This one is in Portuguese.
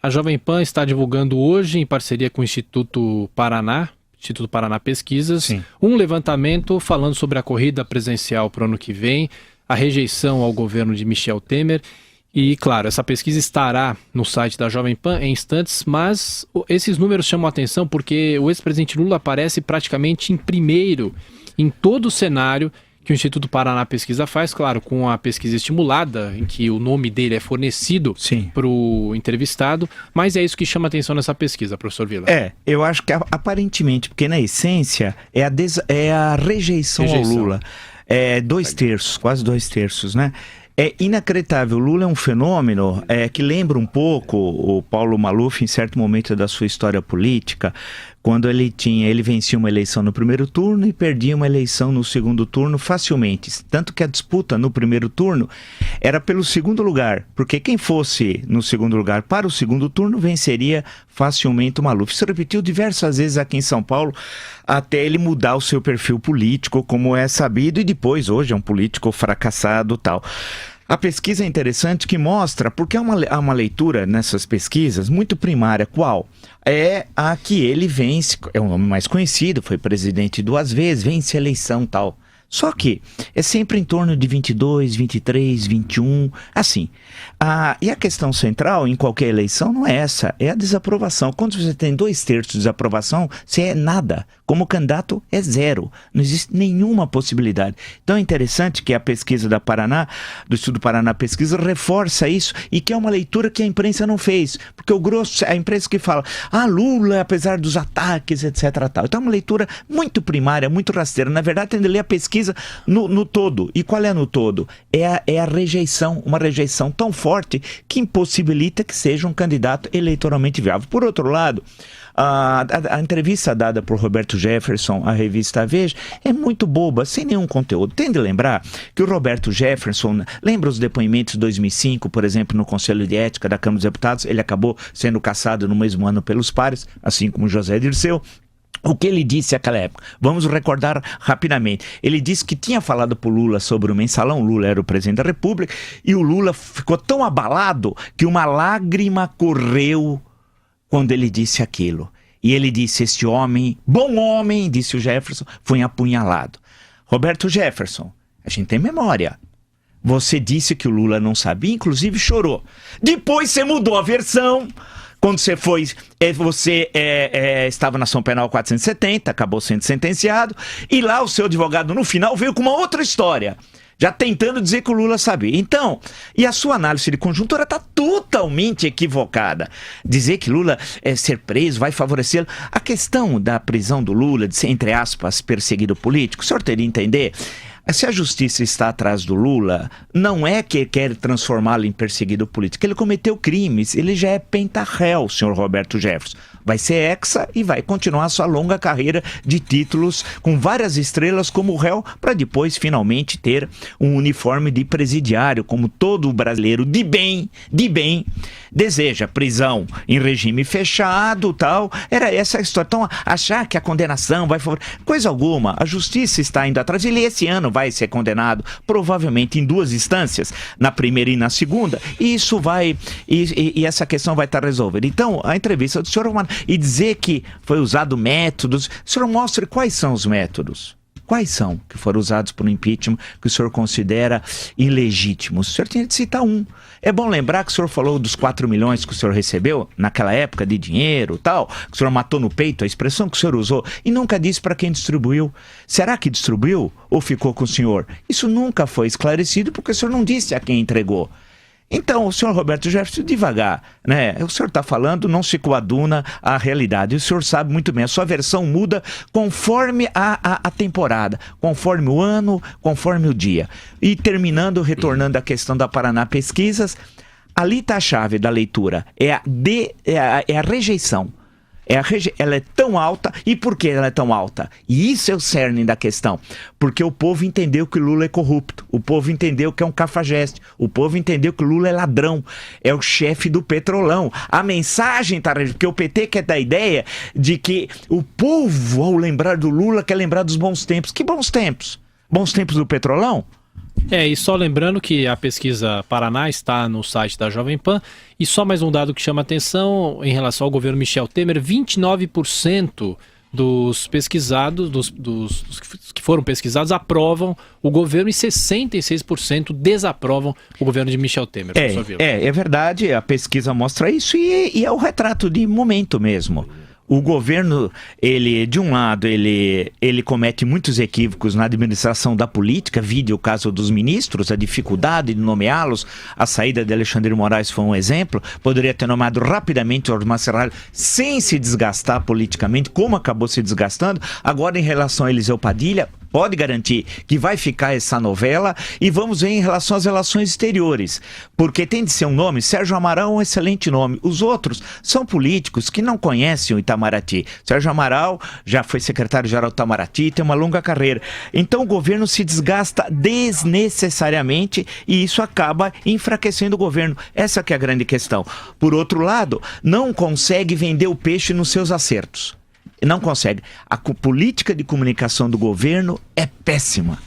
A Jovem Pan está divulgando hoje, em parceria com o Instituto Paraná Pesquisas, Sim. um levantamento falando sobre a corrida presidencial para o ano que vem, a rejeição ao governo de Michel Temer. E, claro, essa pesquisa estará no site da Jovem Pan em instantes, mas esses números chamam a atenção porque o ex-presidente Lula aparece praticamente em primeiro em todo o cenário que o Instituto Paraná Pesquisa faz, claro, com a pesquisa estimulada, em que o nome dele é fornecido para o entrevistado, mas é isso que chama atenção nessa pesquisa, professor Vila. Eu acho que aparentemente, porque na essência é a rejeição ao Lula. Quase 2/3, né? É inacreditável. O Lula é um fenômeno que lembra um pouco o Paulo Maluf em certo momento da sua história política, quando ele vencia uma eleição no primeiro turno e perdia uma eleição no segundo turno facilmente. Tanto que a disputa no primeiro turno era pelo segundo lugar, porque quem fosse no segundo lugar para o segundo turno venceria facilmente o Maluf. Isso repetiu diversas vezes aqui em São Paulo, até ele mudar o seu perfil político, como é sabido, e depois hoje é um político fracassado e tal. A pesquisa é interessante que mostra, porque há uma leitura nessas pesquisas muito primária. Qual? É a que ele vence, é o nome mais conhecido, foi presidente 2 vezes, vence a eleição e tal. Só que é sempre em torno de 22, 23, 21, assim. E a questão central em qualquer eleição não é essa, é a desaprovação. Quando você tem 2/3 de desaprovação, você é nada. Como candidato é zero. Não existe nenhuma possibilidade. Então é interessante que a pesquisa do Instituto Paraná Pesquisa, reforça isso e que é uma leitura que a imprensa não fez. Porque o grosso, a imprensa que fala, Lula, apesar dos ataques, etc. Tal. Então é uma leitura muito primária, muito rasteira. Na verdade, tem que ler a pesquisa no todo. E qual é no todo? É a rejeição, uma rejeição tão forte que impossibilita que seja um candidato eleitoralmente viável. Por outro lado, a entrevista dada por Roberto Jefferson à revista Veja é muito boba, sem nenhum conteúdo. Tem de lembrar que o Roberto Jefferson, lembra os depoimentos de 2005, por exemplo, no Conselho de Ética da Câmara dos Deputados, ele acabou sendo cassado no mesmo ano pelos pares, assim como José Dirceu. O que ele disse naquela época? Vamos recordar rapidamente. Ele disse que tinha falado para o Lula sobre o mensalão. O Lula era o presidente da República e o Lula ficou tão abalado que uma lágrima correu quando ele disse aquilo. E ele disse, este homem, bom homem, disse o Jefferson, foi apunhalado. Roberto Jefferson, a gente tem memória. Você disse que o Lula não sabia, inclusive chorou. Depois você mudou a versão. Quando você estava na ação penal 470, acabou sendo sentenciado, e lá o seu advogado no final veio com uma outra história, já tentando dizer que o Lula sabia. Então, e a sua análise de conjuntura está totalmente equivocada. Dizer que Lula ser preso vai favorecê-lo. A questão da prisão do Lula, de ser, entre aspas, perseguido político, o senhor teria que entender. Se a justiça está atrás do Lula, não é que quer transformá-lo em perseguido político. Ele cometeu crimes, ele já é pentarréu, senhor Roberto Jefferson. Vai ser hexa e vai continuar sua longa carreira de títulos com várias estrelas como réu, para depois finalmente ter um uniforme de presidiário, como todo brasileiro de bem deseja. Prisão em regime fechado, tal. Era essa a história. Então, achar que a condenação vai favorecer coisa alguma. A justiça está indo atrás. Ele esse ano vai ser condenado, provavelmente em 2 instâncias, na primeira e na segunda, e isso vai, e essa questão vai estar resolvida. Então, a entrevista do senhor Romano, e dizer que foi usado métodos, o senhor mostre quais são os métodos. Quais são que foram usados por um impeachment que o senhor considera ilegítimos? O senhor tinha de citar um. É bom lembrar que o senhor falou dos 4 milhões que o senhor recebeu naquela época de dinheiro e tal, que o senhor matou no peito, a expressão que o senhor usou, e nunca disse para quem distribuiu. Será que distribuiu ou ficou com o senhor? Isso nunca foi esclarecido porque o senhor não disse a quem entregou. Então, o senhor Roberto Jefferson, devagar, né? O senhor está falando, não se coaduna à realidade. O senhor sabe muito bem, a sua versão muda conforme a temporada, conforme o ano, conforme o dia. E retornando à questão da Paraná Pesquisas, ali está a chave da leitura, é a rejeição. Ela é tão alta. E por que ela é tão alta? E isso é o cerne da questão. Porque o povo entendeu que o Lula é corrupto. O povo entendeu que é um cafajeste. O povo entendeu que o Lula é ladrão. É o chefe do petrolão. A mensagem está... Porque o PT quer dar a ideia de que o povo, ao lembrar do Lula, quer lembrar dos bons tempos. Que bons tempos? Bons tempos do petrolão? E só lembrando que a pesquisa Paraná está no site da Jovem Pan, e só mais um dado que chama atenção em relação ao governo Michel Temer: 29% dos pesquisados, dos que foram pesquisados, aprovam o governo e 66% desaprovam o governo de Michel Temer. É verdade, a pesquisa mostra isso e é o retrato de momento mesmo. O governo, de um lado, ele comete muitos equívocos na administração da política, vide o caso dos ministros, a dificuldade de nomeá-los, a saída de Alexandre Moraes foi um exemplo, poderia ter nomeado rapidamente o Osmar Serralho sem se desgastar politicamente, como acabou se desgastando. Agora, em relação a Eliseu Padilha, pode garantir que vai ficar essa novela, e vamos ver em relação às relações exteriores, porque tem de ser um nome. Sérgio Amaral é um excelente nome, os outros são políticos que não conhecem o Itamaraty. Sérgio Amaral já foi secretário-geral do Itamaraty, tem uma longa carreira, então o governo se desgasta desnecessariamente e isso acaba enfraquecendo o governo. Essa que é a grande questão. Por outro lado, não consegue vender o peixe nos seus acertos. Não consegue. A política de comunicação do governo é péssima.